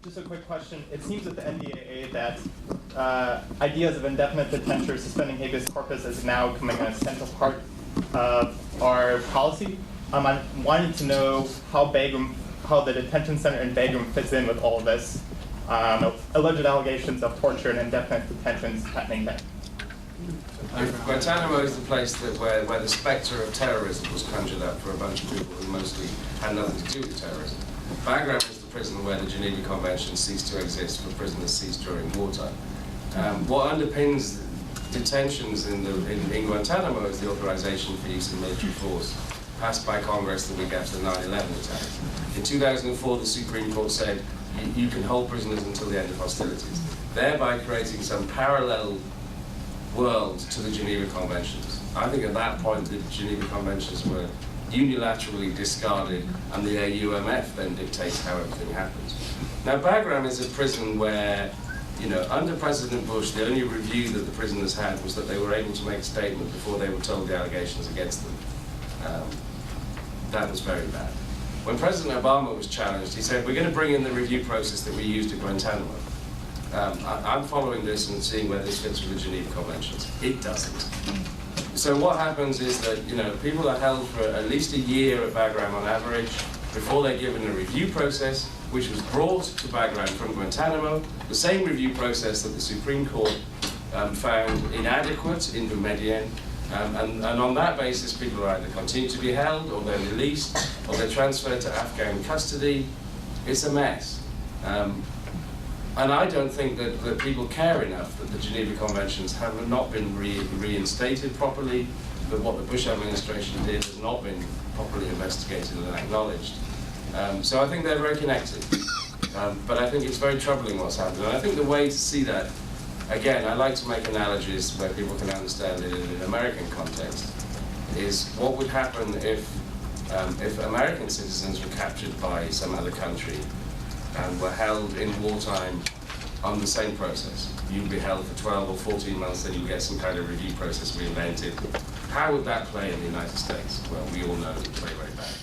Just a quick question. It seems at the NDAA that ideas of indefinite detention or suspending habeas corpus is now becoming an essential part of our policy. I wanted to know how the detention center in Bagram fits in with all of this. Alleged allegations of torture and indefinite detentions happening there. Guantanamo is the place where the spectre of terrorism was conjured up for a bunch of people who mostly had nothing to do with terrorism. Bagram is the prison where the Geneva Convention ceased to exist for prisoners seized during wartime. What underpins detentions in Guantanamo is the authorization for use of military force passed by Congress the week after the 9/11 attacks. In 2004, the Supreme Court said you can hold prisoners until the end of hostilities, thereby creating some parallel world to the Geneva Conventions. I think at that point the Geneva Conventions were unilaterally discarded and the AUMF then dictates how everything happens. Now Bagram is a prison where, under President Bush, the only review that the prisoners had was that they were able to make a statement before they were told the allegations against them. That was very bad. When President Obama was challenged, he said, we're going to bring in the review process that we used at Guantanamo. I'm following this and seeing where this fits with the Geneva Conventions. It doesn't. So what happens is that people are held for at least a year at Bagram on average before they're given a review process, which was brought to Bagram from Guantanamo, the same review process that the Supreme Court found inadequate in Boumediene. And on that basis, people are either continue to be held, or they're released, or they're transferred to Afghan custody. It's a mess. And I don't think that people care enough that the Geneva Conventions have not been reinstated properly, that what the Bush administration did has not been properly investigated and acknowledged. So I think they're very connected. But I think it's very troubling what's happened. And I think the way to see that, again, I like to make analogies where people can understand it in an American context, is what would happen if American citizens were captured by some other country and were held in wartime on the same process. You'd be held for 12 or 14 months, then you get some kind of review process reinvented. How would that play in the United States? Well, we all know it would play very badly.